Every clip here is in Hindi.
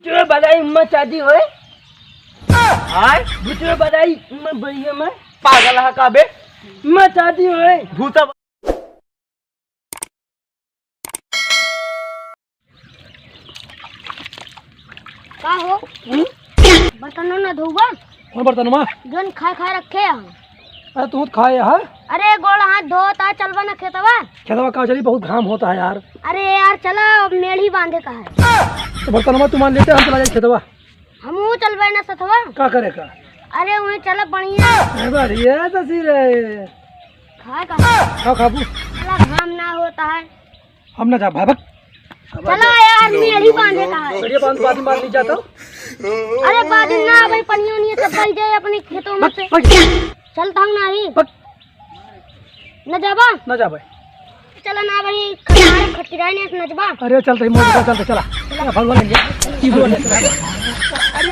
बुचड़े बधाई उम्मा शादी होए आय बुचड़े बधाई उम्मा बढ़िया में पागल है का बे उम्मा शादी होए भूता का हो बर्तन ना धोबा कौन बर्तन मां जोन खा रखे हैं। अरे तू खाए है अरे गोड़ हाथ धोता चलवा ना खेतवा खेतवा कहाँ चली बहुत घाम होता है यार। अरे यार चला मेढ़ी बांधे का है तो बर्तन तुम लेते हम चला जाए खेतवा हम चलवा ना सतवा क्या करे का अरे वहीं चला बढ़िया बढ़िया तस्वीर है खाए का खा खाबू चला घाम ना होता है हम ना जा भागत चला यार मेढ़ी बांधे का है बढ़िया बांध बादी मार ली जाता अरे बादी ना भाई पनियों नहीं सब बह जाए अपने खेतों में से चलता हूँ नहीं न जाबा ना जा भाई चला ना भाई खटारे खटिराई ने नजबा अरे चलते ही मोड़ चलते चला भगवान लेंगे अरे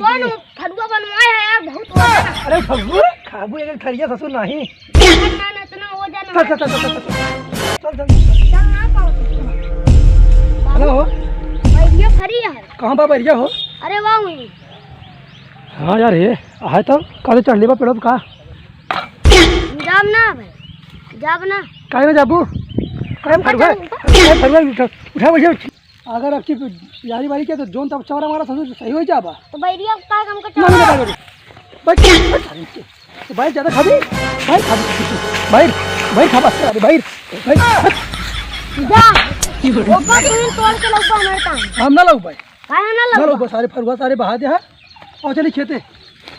कौन फड़ुआ बनवाया है यार बहुत हो गया। अरे भगवान खाबू एक खरिया ससुर नहीं ना इतना हो जाना चल चल चल चल चल चल ना पाओ हेलो भाई ये खरी है कहाँ बाबा एरिया हो अरे वाह हुई हाँ यार ये है तो कल चढ़ लेबा पेड़ का जाब ना भाई जाब ना काहे में जाबू काहे फरवा उठा बैठे अगर आपकी यारी बारी के तो जोन तब चौरा मारा ससुर सही हो जाबा तो बैरिया का काम का ना ना बैठ तो भाई ज्यादा खाबी भाई भाई खा बस अरे भाई जा ऊपर तू तोड़ के लौका हमारे काम हम ना लाऊ भाई काहे ना ना लौका लाऊ सारे फरवा सारे बहा दे है और चली खेते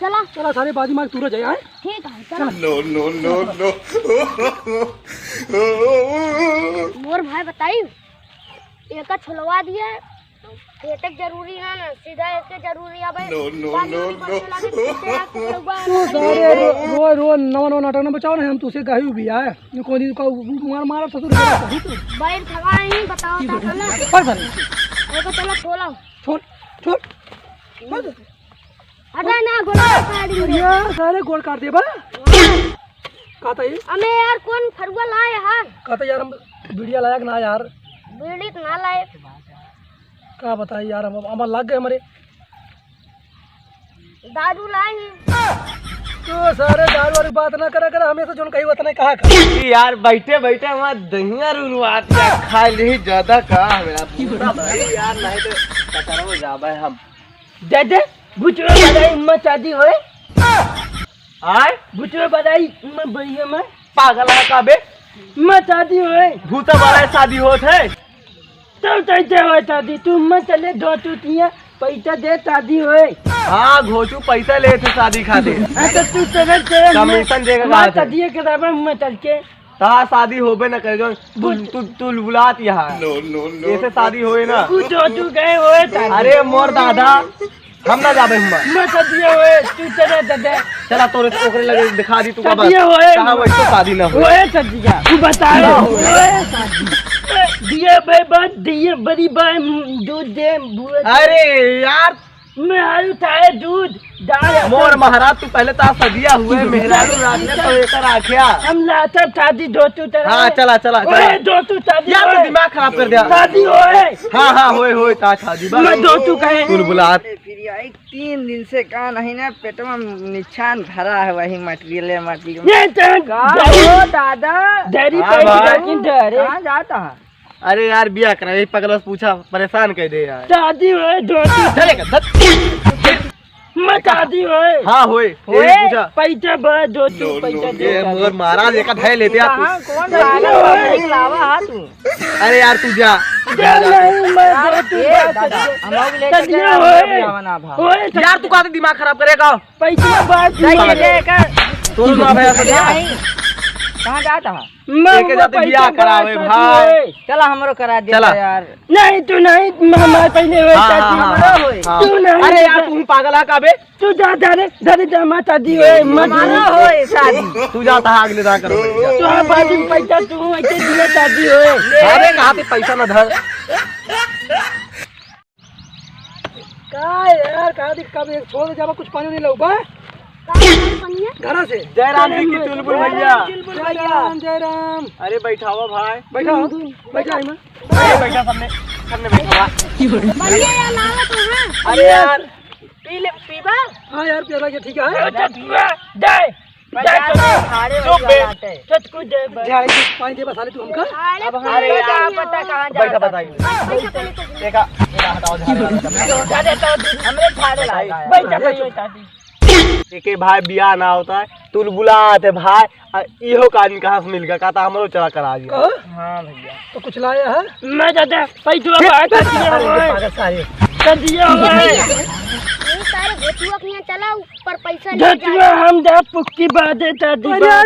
चला चला सारे बाजी मार तूरा जाए ठीक है चला No. मोर भाई बताई एक छुलवा दिया खेतक जरूरी है ना सीधा इसके जरूरी है भाई तू सारे रो नवा नाटक न बचाओ ना हम तुझसे गाही भी आए कोई का मार मारा ससुर सही तो भाई थका नहीं बताओ क्या करना पर सर एक चला छोला छोड़ छोड़ हटा ना गोला काट दे यार सारे गोल काट दे बा कहता ये हमें यार कौन फरुआ लाए यार कहता यार हम वीडियो लायक ना यार बीड़ी तो ना लाए क्या बताइए यार हम लग गए हमारे दारू लाए हैं तो सारे दारू वाली बात ना करा कर हमेशा जोन कही बात नहीं कहा यार बैठे बैठे हमारा दहिया रुलवात या खा ले ज्यादा का मेरा पूरा भाई यार नहीं तो कचरा में जाबे हम दे बुचड़े बधाई उम्मा शादी होए आय बुचड़े बधाई उम्मा बढ़िया में पागल है का बे उम्मा शादी होए भूता वाला शादी होत है तब कैसे होए शादी तू उम्मा चले दो टूटियां पैसा दे शादी होए हाँ घोचू पैसा ले थे शादी खातिर तो तू चले कमीशन देगा कहाँ से शादी के बराबर उम्मा चल के ता शादी होबे न करे जो तू बुलात यहाँ ऐसे शादी होए ना तू गए होए अरे मोर दादा हम ना जाबे मैं सदिया होए तू चले दे चला तोरे ओकरे लगे दिखा दी तू का बस कहां वैसे तो शादी ना होए सदिया तू बता होए शादी दिए बे बात दिए बड़ी बाय दूध दे अरे यार मैं आलू थाए दूध दाल मोर महाराज तू पहले ता सदिया हुए मेहरारू रात ने तो एकर आखिया हम लाता शादी दो तू तेरा हां चला ओए दो तू शादी यार तू दिमाग खराब कर दिया शादी होए हां होए ता शादी बा मैं दो तू कहे तू बुलात फिर आई 3 दिन से का नहीं ना पेट में निशान भरा है वही मटेरियल ये ओ दादा डरी कहां जाता है अरे यार बिया करा यही पगला पूछा परेशान कर दे यार शादी होए दो चलेगा मैं शादी होए हाँ होए पूछा पैसा बड़ा दो तू पैसा दे मगर महाराज एक ढाई लेते आप कौन लावा हां तू अरे यार तू जा नहीं मैं दो तू हम लोग लेके होए यार तू का दिमाग खराब करेगा पैसा बात लेकर तू ना भैया कहां जाता है लेके जाते बियाह करावे भाई चला हमरो करा दे यार नहीं तू नहीं हमारे पहले हुए शादी हमारा होए तू नहीं अरे यार तू पागल है का बे तू जा दादे जा मां शादी होए हमारा होए शादी तू जाता है अगले दा करो तू आ बाजी में पैसा तू ऐसे दिए शादी होए अरे कहां पे पैसा ना धर का यार कहा दी कब एक छोड़ जाबा कुछ पानी नहीं लऊबा घरा से जयराम जी की चुलबुल भैया जय राम अरे बैठावा भाई बैठा बैठा बैठा सबने बैठा बढ़िया यार लावा तो है अरे यार पी ले पीबा हाँ यार पिया के ठीक है चुप बे। पानी दे बसा ले तू हमका अरे यार पता कहाँ जा बैठा बताइए देखा हटाओ के भाई बियाह ना होता है तू बुलाते भाई इहो कान कहाँ से मिल गया कहता हमरो चला करा दिया। हाँ भैया तो कुछ लाया है मैं दादा पैसा सारे सारे घोटुआ के यहाँ चला ऊपर पैसा ले जा हम जा पुक्की बाजे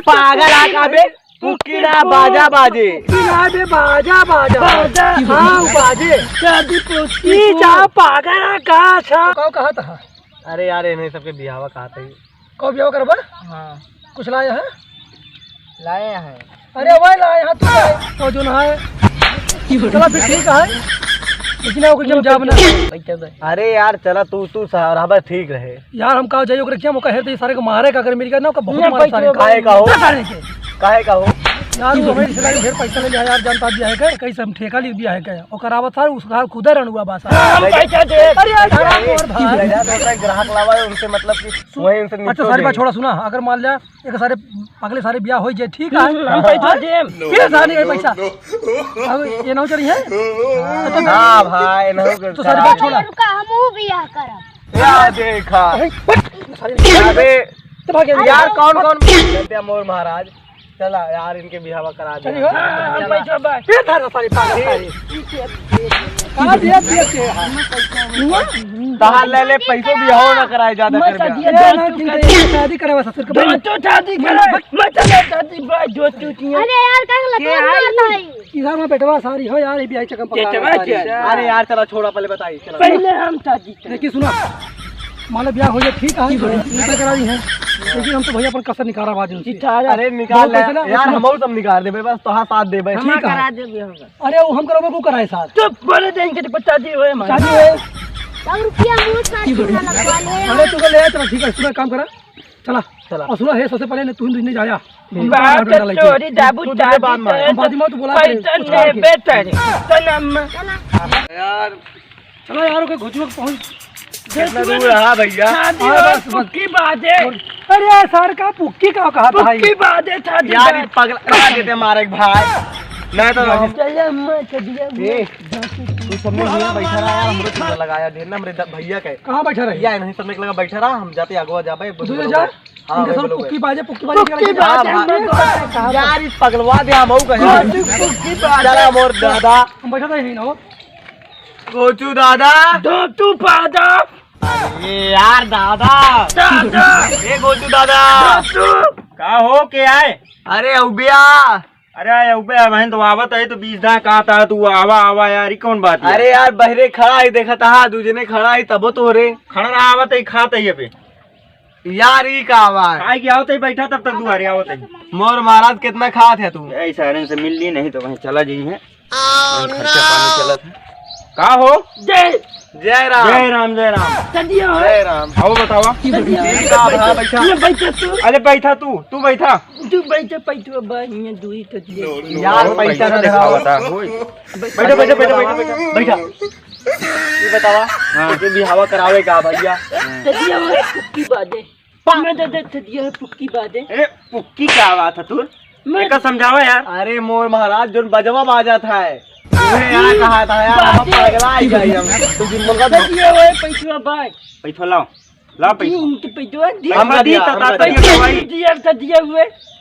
पागल आका बे पुक्की ना बाजा बाजे बे बाजा बाजा हाँ बाजे शादी पुक्की जा पागल आका कहो कहा था अरे यार इन्हें सबके बिहावा कहा था कब ब्याह करबा हाँ कुछ लाया है लाए हैं। अरे वही लाए हैं तू लाए तो जो ना है चला फिर ठीक है लेकिन ओके जब जाब ना अरे यार चला तू सहारा ठीक रहे यार हम कहा जाइए ओकरे क्या मौका है तो ये सारे को मारे का अगर मिल गया ना ओका बहुत मार सारे काहे का हो सारे के काहे का हो यार वो हमें रिश्तेदारी ढेर पैसा ले लिया यार जानता दिया है क्या कैसे हम ठेका ले दिया है क्या ओकर आवत सार उसका खुद रन हुआ बासा पैसा दे अरे यार हराम और भाई ग्राहक लावा है उनसे मतलब कि वही उनसे अच्छा सारी बात छोड़ा सुना अगर मान लिया एक सारे अगले सारे ब्याह हो जाए ठीक है हम पैसा दे के सारे ये पैसा अब ये ना चली है हां भाई नहीं तो सारी बात छोड़ा रुका हमहू बियाह करब यार देखा अबे तो भाग गया यार कौन जानते हैं मोर महाराज चला यार इनके बिहावा करा दे चलिए हम पैसा बात ये था सारी पागल सारी कहां दिया के कहां ले पैसों बिहाव ना कराए ज्यादा कर ये ना चिंता शादी करवा ससुर के भाई तो शादी करा मत शादी भाई जो तू अरे यार का लगे मारता है इधर में बेटवा सारी हो यार ये भी आई चकम पका अरे यार चला छोड़ा पहले बताइए पहले हम शादी देखिए सुना मान लो ब्याह हो जाए ठीक है निकाल करा दी है लेकिन हम तो भैया अपन कसर निकाला बाजू से अरे निकाल ले यार हम सब निकाल देबे बस तोहां साथ देबे ठीक है दे बियाह अरे वो हम करबे को कराए साथ चुप बोले देंगे तो शादी होए शादी होए 100 रुपया मुंह साथ लगवा ले अरे तू ले चला ठीक है सुना काम करा चला और सुना है सबसे पहले तू नहीं जाया बात चोरी दाबू शादी बादी में तो बोला पैसा ने बेटा सनम यार चलो यार के घुचुआ पहुंच कितना दूर रहा भैया शादी बस पुक्की बाजे अरे यार सर का पुक्की का कहा था पुक्की बाजे शादी यार पगला देते मारे भाई मैं तो चल मैं चलिए ए तू सबने यहाँ बैठा रहा यार हमरे चूड़ा लगाया ढेर ना हमरे भैया के कहां बैठा रहे भैया नहीं सबने लगा बैठा रहा हम जाते आगवा जाबे दूर जा इनके सब पुक्की बाजे यार इस पगलवा दे हम कहे पुक्की बाजे चला मोर दादा हम बैठा था यहीं ना गोचू दादा दो तू पादा अरे यार दादा ए गोचू दादा का हो के आए अरे उबिया अरे ऊपर बहन तो आवत है तो 20 दा कहा था तू आवा यार कौन बात है? अरे यार बहरे खड़ा ही देखा था दूजने खड़ा ही तब तो रे खड़ा रहा आवत है खाता है पे यार ई का आवाज आए की आवत है बैठा तब तक दुआरे आवत है मोर महाराज कितना खात है तू ऐसा अरे से मिल ली नहीं तो वहीं चला जी है खर्चा पानी चला था का हो जय जय राम जय राम जय राम जय राम आओ बतावा अरे बैठा तू बैठा यार पैसा ना दिखावा बता बैठा ये बतावा हाँ ये भी हवा करावे का भैया अरे पुक्की क्या बात है तू मैं समझावा यार अरे मोर महाराज जो बजवा बाजा था है यार कहा था यार हम पगला ही गए हम तो जिंदगी पैसा लाओ पैसा हम दिया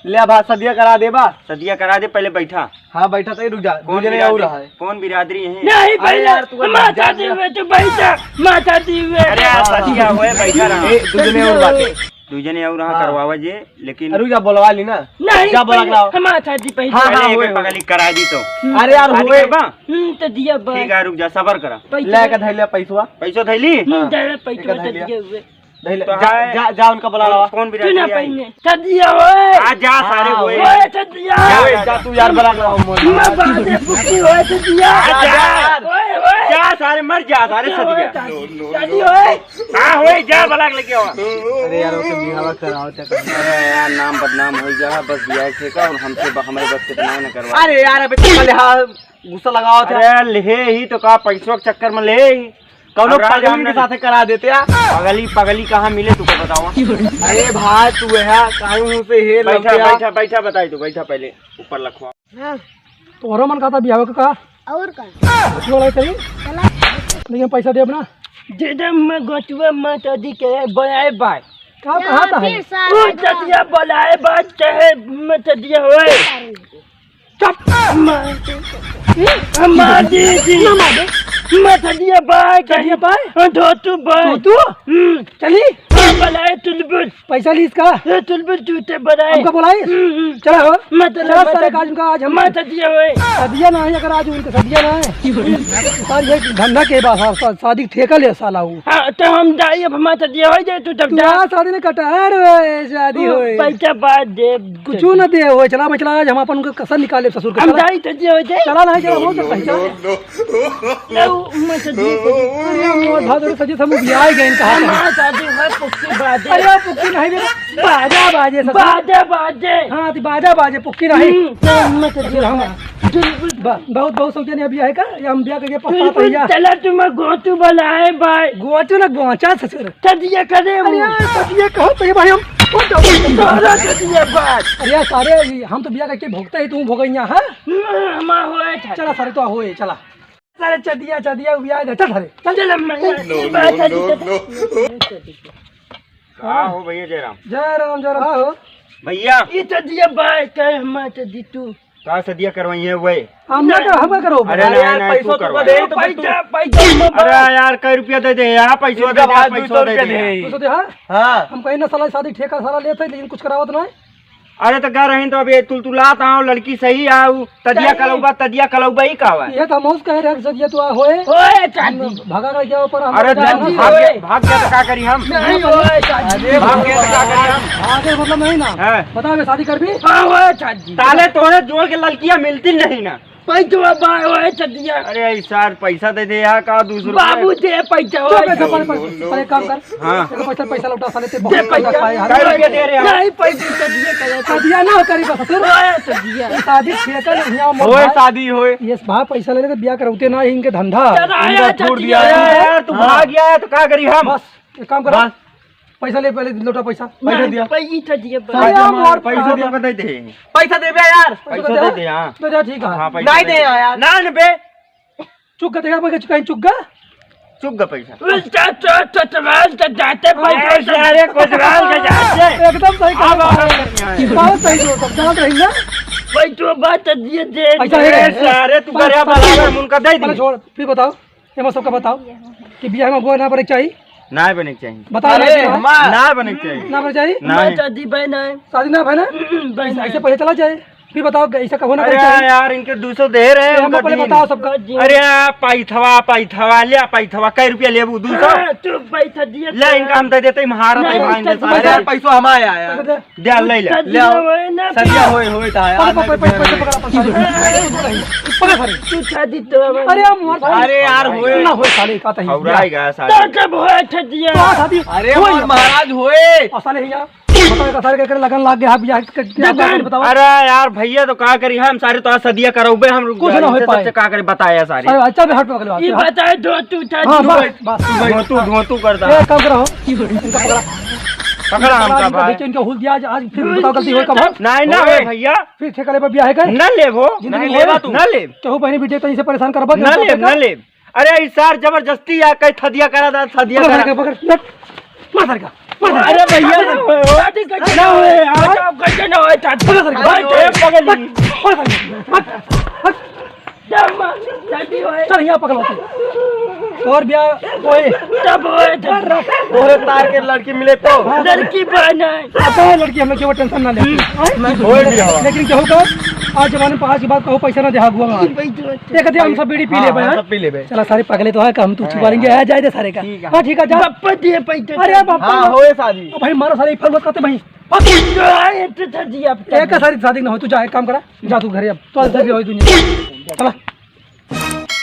ले बा सदिया करा दे बा सदिया करा दे पहले बैठा हाँ बैठा तो रुक जा कौन दूसरे और रहा है कौन बिरादरी है नहीं पहले यार तू माता दी हुए तो बैठा माता दी हुए अरे यार सदिया हुए बैठा रहा दूसरे और बातें दूजने और रहा करवावा जे लेकिन रुक जा बोलवा ली ना नहीं क्या बोला लाओ हम माता दी पहले हाँ हाँ पहले हुए एक पगली करा दी तो अरे यार शादी हुए करबा? तो दिया बा ठीक है रुक जा सबर करा ले के धैलिया पैसवा पैसा थैली पैसा एक तो धैलिया। दिए हुए धैलिया तो जा हाँ। जा जा उनका बुला लावा कौन तू ना बिरादरी है पहने सदिया ओए आ जा सारे हाँ, हुए ओए सदिया जा जा तू यार बुला लाओ मोर मैं बादे पुकी ओए सदिया जा ओए ओए जा सारे मर जा सारे सदिया शादी ओए हाँ होए जा बलाक लेके आओ अरे यार ओके बिहावा कराओ चक्कर अरे यार नाम बदनाम हो जा बस दिया है का और हमसे हमारे बस कितना न करवा अरे यार अबे तो पहले हाँ गुस्सा लगाओ थे अरे ले ही तो का पैसों के चक्कर में ले ही कौनो अब राजा पगली हमने- के साथ करा देते आ। पगली पगली कहाँ मिले तुमको बताओ। अरे भाई तू है काहे से हे बैठा लंबिया। बैठा बैठा बताई तू बैठा पहले ऊपर लखवा। हाँ तो और मन कहा था बिहाव का कहा और का बचवा वाला चाहिए चला लेकिन पैसा दे अपना दे दे मैं गोचुआ माता दी के बनाए बाय। कहाँ कहाँ था है फिर सारा चटिया बनाए बाय चाहे मैं चटिया होए। मार दी मैं चटिया बाय चटिया बाय? धोतू बाय तू चली बनाए तुलबुल पैसा ली इसका तुलबुल जूते बनाए। हमको बुलाई चला हो मैं चला सारे काज उनका आज हम मैं चटिया होए। सदिया ना है अगर आज उनका सदिया ना है साल ये धंधा के बाद शादी ठेका ले साला वो हाँ तो हम जाइए अब मैं चटिया हो जाए तू तब तू जा। आज शादी ने कटहर हुए शादी हुए पैसा बाद दे कुछ न दे हो चला मैं चला आज हम अपन उनका कसर निकाले ससुर का हम चला जाई चटिया हो जाए। चला नहीं चला हो सकता है चला। मैं चटिया अरे मोर भादर सजे सब बियाह गए कहा हमारा शादी है पुक्की बाजे। अरे यार पुक्की नहीं बे बाजा बाजे ससुर बाजे बाजे हां तो बाजा बाजे पुक्की नहीं मैं चटिया हम बहुत बहुत सोचे नहीं अभी है का ये हम बियाह करके पछताता है चला तुम गोतू बनाए भाई गोचो ना गोचा ससुर चटिया करे अरे यार सदिया कहो तो ये भाई हम सारा चटिया बात अरे यार सारे हम तो बियाह करके भोगते ही तू भोगैया हां हमारा होए था। चला सारे तो होए चला सारे चदिया चदिया बियाह दे चल सारे चल मैं हाँ हो भैया जयराम। जय राम हो भैया ये चटिया बाय कहे हमारा चटी तू कहा सदिया करवाई है वही। हम करो अरे नहीं नहीं तू करवा। पैसा पैसा अरे यार कई रुपया दे दे यार पैसा दे दे पैसा दे दे। तो दे हाँ हाँ हम कहीं ना साला शादी ठेका सारा लेते लेकिन कुछ करावत नहीं अरे तो कह रही तो अभी तुलतुलात आओ लड़की सही आओ तदिया कलौबा ही कहा है। ये तो मौस कह रहे सदिया तो होए होए चाची भागा कर क्या ऊपर हम अरे जाना भाग गया तो क्या करी हम। नहीं होए चाची भाग गया तो क्या करी हम। आगे मतलब नहीं ना है। बता मैं शादी कर भी हाँ होए चाची ताले तोड़े जोड़ के लड़कियां मिलती नहीं ना। पैसा बाय होए चटिया अरे यार पैसा दे दे यार का 200 बाबू दे पैसा तो होए पैसा पहले काम कर हाँ। पैसा पैसा लौटा साले ते दे बहुत पैसा खाए पैसा कई रुपया दे रहे हो। नहीं पैसा चटिया करे शादिया ना करी बस ससुर होए चटिया शादी ठेका ले यहाँ मत होए भाई। शादी होए ये भाई पैसा ले तो ब्याह करौते ना इनके धंधा चलाया चटिया अरे यार तू भाग गया है तो क्या करी हम। बस एक काम करो पैसा ले पहले लौटा पैसा पैसा दिया पैसा दिया पैसा दे दे दे पैसा दे बे यार पैसा दे दे हाँ। तो जा ठीक है हाँ पैसा नहीं दे यार ना न बे चुप कर देखा मैं कहीं चुप गा चुप गा पैसा। उसका तो चमाल का जाते पैसा अरे कोतवाल के जाते एकदम सही कहा बहुत सही जो सब जान रही ना पैसा बात दिए दे पैसा अरे है सारे तू करे बराबर मुनका दे पहले दी। छोड़ फिर बताओ ये मत सबका बताओ कि ब्याह में वो ना बने चाहिए ना बने के चाहिए बता अरे रहे हमार ना बने के चाहिए ना बने चाहिए नहीं। शादी बहन है शादी ना है ना ऐसे पहले चला जाए फिर बताओ ऐसा कहो ना अरे चाहिए यार इनके 200 दे रहे हैं हमको उनका पहले दिन। बताओ सबका अरे पैथवा ले पैथवा कई रुपया लेबू 200 तू पैसा दिए ले इनका हम दे देते महारत है भाई दे अरे यार पैसा हमारा आया दे ले ले ले आओ सदिया होए था यार तू शादी तो अरे अरे यार होए ना हो साले का तो औराई गया तो सारे। कब होए छदिया शादी अरे महाराज होए और साले भैया बताओ का सारे के लगन लाग गया ब्याह बताओ अरे यार भैया तो क्या करी हम सारे तो सदिया करोबे हम कुछ ना हो इनसे पाए। सबसे क्या करी बताया सारे। अरे अच्छा भी हट पे पकड़ो ये बताए दो तू हां शादी बस बस धोतू करता एक काम करो इनका पकड़ा पकड़ा हमका भाई। इनका हुल दिया आज फिर बताओ गलती हो कब नहीं ना होए भैया फिर ठेका ले पर ब्याह है का न लेबो जिंदगी नहीं में लेबा तू न ले केहू बहनी बेटे तो इसे परेशान करबा न ले न ले। अरे इस सार जबरदस्ती आ कई थदिया करा दा थदिया करा। पकड़ मार सारे का अरे भैया शादी कैसे ना होए यार कैसे ना होए शादी भाई शादी होए चल यहाँ पकड़ो और ब्याह ओए तब होए ओरे तार के लड़की मिले तो लड़की बहन है आता है लड़की हमें केवल टेंशन ना ले होए भी हवा। लेकिन कहू का आज जमाने में आज के बाद कहू पैसा ना दे हुआ एक कहते हम सब बीड़ी पी ले सब पी लेबे। चला सारे पगले तो है हम तू छिपाएंगे आ जाए दे सारे का हां ठीक है जा पप्पा दिए पैसे अरे बापा हाँ होए शादी भाई मारो सारे फल मत करते भाई शादी एक का सारी शादी ना हो तू जा एक काम करा जा तू घरे अब तो हो दुनिया चला